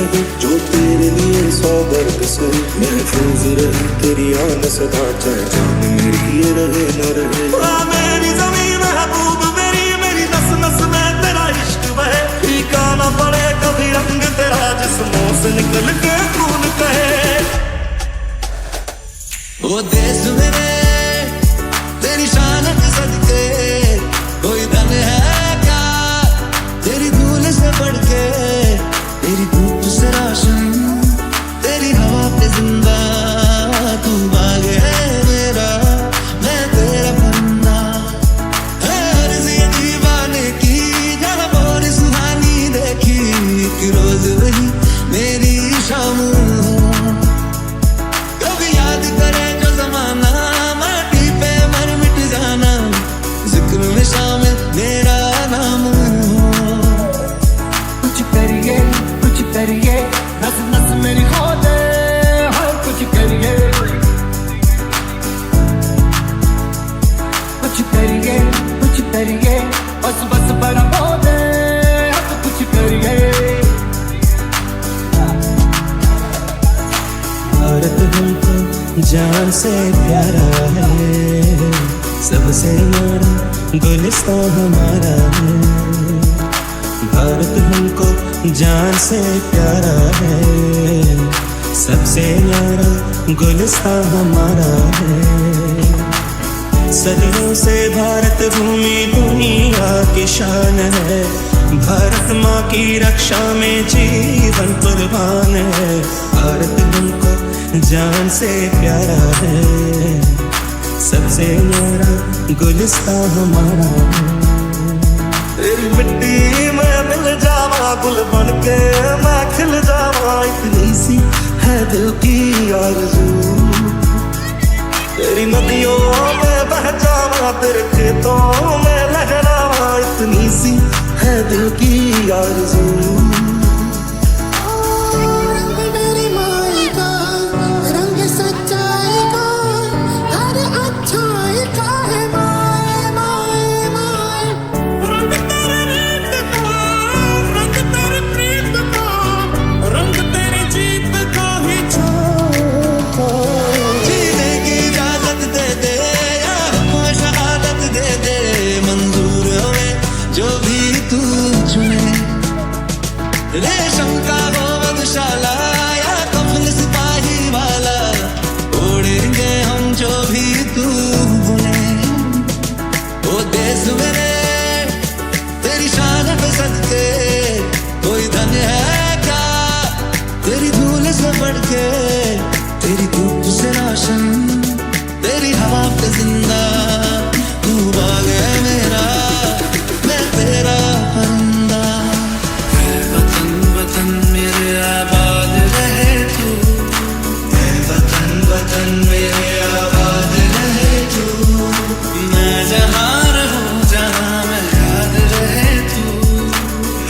रहे जो तेरे लिए 100 दर्द से महफूज रहे तेरी आन सदा, चाहे जान मेरी ये रहे न रहे। मेरी ज़मीं महबूब मेरी, मेरी नस नस में तेरा इश्क बहे, फीका ना पड़े कभी रंग तेरा जिस्मों से निकल के खून कहे। वो देश मेरे तेरी शान के सदके, कोई धन है क्या तेरी धूल से बढ़ के, तेरी धूप से रोशन तेरी हवा पे जिंदा, तू बाग है मेरा मैं तेरा बंदा। है अर्ज़ ये दीवाने की जहाँ बोल सुहानी देखी, एक रोज वही मेरी शाम हो। कभी याद करे जो जमाना माटी पे मर मिट जाना, जिक्र में शामिल मेरा नाम हो। कुछ करिए नस नस मेरी खो दे, हाय कुछ करिए बस बस बड़ा हो दे, अब कुछ करिए। भारत हमको जान से प्यारा है, सबसे न्यारा गुलिस्तां हमारा है। भारत हमको जान से प्यारा है, सबसे न्यारा गुलिस्तां हमारा है। सदियों से भारत भूमि दुनिया की शान है, भारत माँ की रक्षा में जीवन कुर्बान है। भारत हमको जान से प्यारा है, सबसे न्यारा गुलिस्तां हमारा है। तेरी मिट्टी में मिल जावा गुल बन के मैं खिल जावा, इतनी सी है दिल की आरज़ू। तेरी नदियों में बह जावा तेरे खेतों में लहरावा, इतनी सी है दिल की आरज़ू। रेशम का वो मधुशाला या कफन सिपाही वाला, ओढ़ेंगे हम जो भी तू बोले। वो देश मेरे तेरी शान पे सदके, कोई धन है क्या तेरी धूल से बढ़ के, तेरी धूप से रोशन तेरी हवा पे जिंदा, तू बाग है मेरा मैं तेरा परिंदा। वतन मेरे आबाद रहे तू, वतन मेरे आबाद रहे तू। मैं जहाँ रहूँ जहाँ मैं याद रहे तू,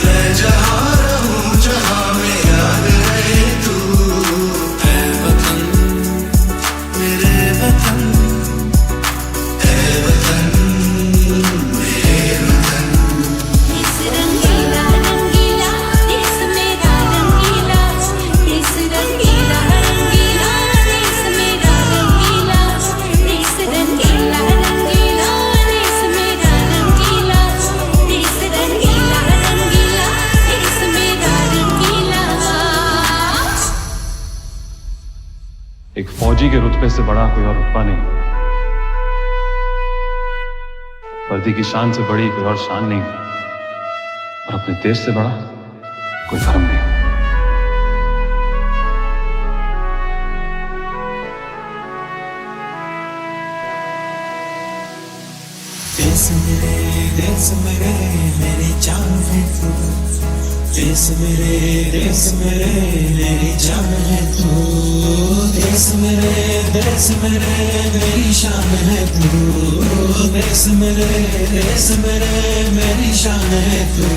मैं जहाँ रहूँ जहाँ मैं याद रहे तू। है वतन मेरे वतन, है वतन मेरे वतन। देश रंगीला रंगीला देश मेरा रंगीला, देश रंगीला रंगीला देश मेरा रंगीला, देश रंगीला रंगीला देश मेरा रंगीला, देश रंगीला रंगीला देश मेरा रंगीला। एक फौजी के रुतबे से बड़ा कोई और रुतबा नहीं, वर्दी की शान से बड़ी कोई और शान नहीं, और अपने देश से बड़ा कोई धर्म नहीं। देश मेरे मेरी जान है तू, देश मेरे मेरी जान है तू। देश मेरे मेरी शान है तू, देश मेरे मेरी शान है तू।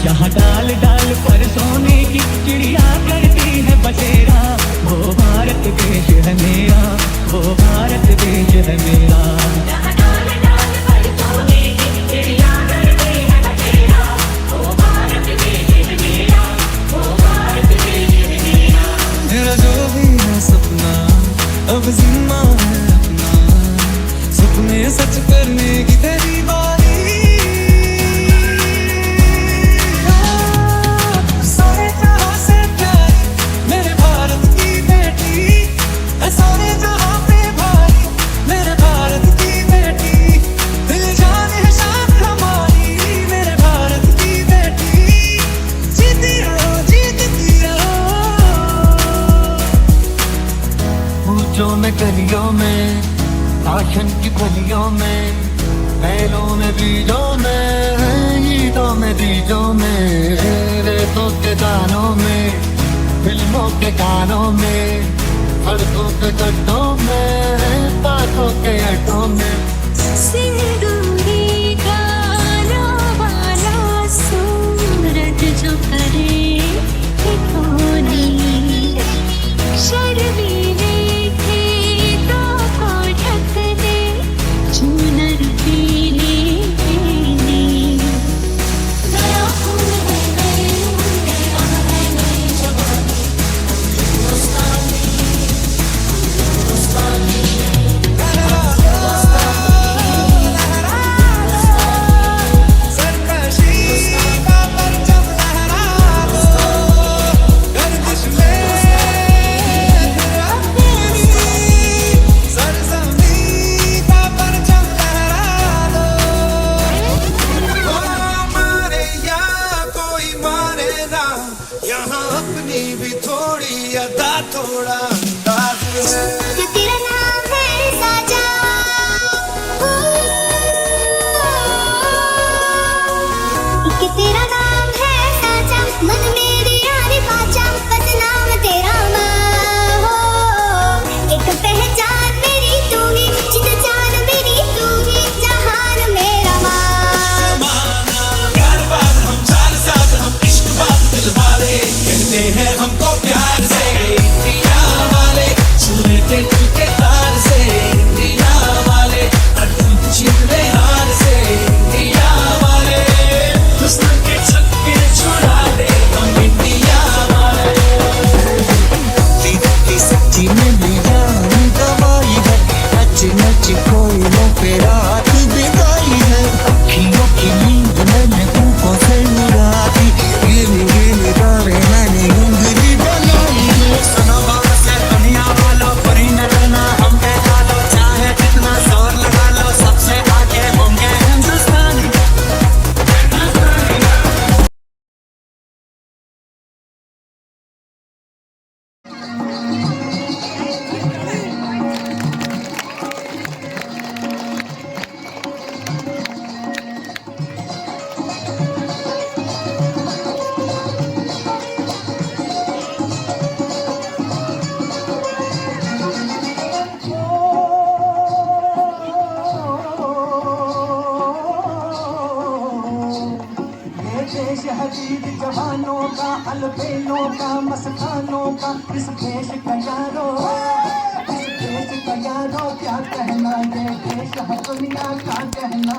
जहाँ डाल डाल पर सोने की चिड़िया करती है बसेरा, वो भारत देश है मेरा, वो भारत देश है मेरा। जहाँ डाल डाल पर सोने की चिड़िया करती है बसेरा, वो भारत देश है मेरा, वो भारत देश है मेरा। मेरा जो भी है सपना अब जिम्मा है अपना, सपने सच करने की तेरी बारी। सारे जहां से प्यारी मेरे भारत की बेटी, सारे जहां पे भारी मेरे भारत की बेटी, दिल जान है शान हमारी मेरे भारत की बेटी। जीती रहो जीतती रहो। ऊंचों में गलियों में, राशन की गलियों में, बैलों में बीजों में, ईदों में बीजों में, रेतों के दानों में, फिल्मों के गानों में, सड़कों के गड्ढों में, बातों के अड्डों में। सिंदूरी गाना वाला सूरज जो करे ठिठोनी, शर्मीले खेतों को ढक दे चूनर पीली पीली। नया फूल है नए रंग है नई जवानी, हिंदुस्तानी हिंदुस्तानी। सरकशी का परचम लहरा दो, गर्दिश में अपनी सरजमी का परचम लहरा दो। कोई मारे या कोई मारे ना, यहाँ अपनी भी थोड़ी अदा थोड़ा अंदाज है। कि तेरा नाम है साजा, कि तेरा नाम है साजा, मन मेरी यारी बाजा, बस नाम तेरा माँ हो। एक पहचान मेरी तू ही, जित जान मेरी तू ही, जहान मेरा माँ। प्यार बात हम चाल साज हम इश्क बात दिल वाले, कहते हैं हमको प्यार से इंडिया वाले, सुनते दिल के तार से इंडिया वाले, अटूट चितले हार से इंडिया वाले, दुश्मन के छक्के छुड़ा दे हम इंडिया वाले। की सच्ची में भी जान गवाई है, नच नच कोयलों पे रात बिताई है, अखियों की नींद मैंने तुमको से उड़ा दी, गिली गिली बातें मैंने उंगली बनाई है। सुनो बाबा से दुनिया वालों, परी न करना हम पे डालो, चाहे कितना जोर लगा लो, सबसे आगे होंगे हिंदुस्तानी। ये देश है वीर जवानों का, अलबेलों का, मस्तानों का, इस देश का यारो, इस देश का यारो क्या कहना, ये देश है दुनिया का कहना।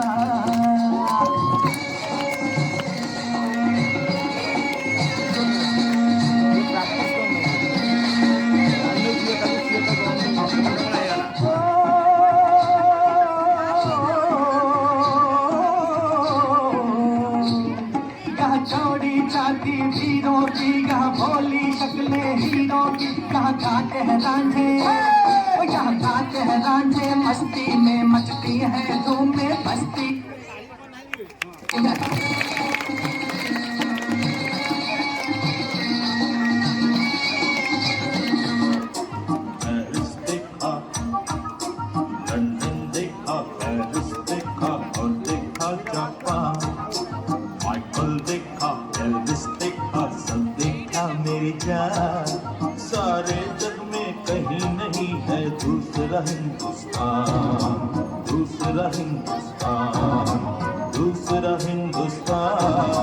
यहाँ चौड़ी छाती वीरों की, यहाँ भोली शक्लें हीरों की, यहाँ गाते हैं रांझे, यहाँ गाते हैं रांझे, मस्ती में मचती है धूम में बस्ती। पेरिस देखा, लंदन देखा, पेरिस देखा और देखा जापान, माइकल देखा, एल्विस देखा, सब देखा मेरी जान। सारे जग में कहीं नहीं है दूसरा हिंदुस्तान, दूसरा हिंदुस्तान, दूसरा हिंदुस्तान।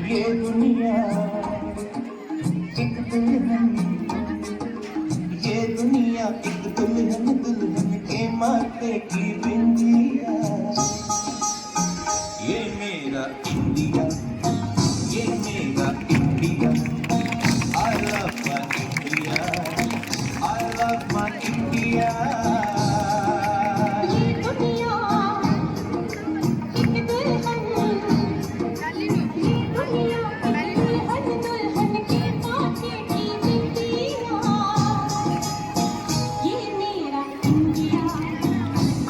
ये दुनिया एक दुल्हन, ये दुनिया एक दुल्हन, दुल्हन के माथे की बिंदिया। ये मेरा इंडिया, ये मेरा India. I love my India, I love my India। ये दुनिया एक दुल्हन, ये दुनिया एक दुल्हन, दुल्हन के माथे की बिंदिया। ये मेरा India,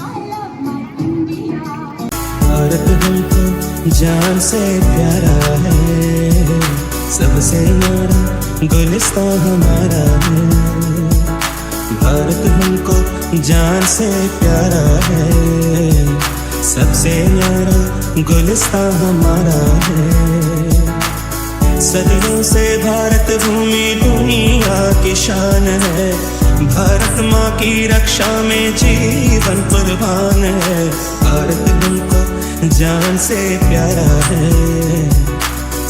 I love my India। Bharat हमको जान से प्यारा है, सबसे न्यारा गुलिस्तान हमारा है। भारत हमको जान से प्यारा है, सबसे न्यारा गुलिस्तान हमारा है। सदियों से भारत भूमि दुनिया की शान है, भारत माँ की रक्षा में जीवन कुर्बान है। भारत हमको जान से प्यारा है।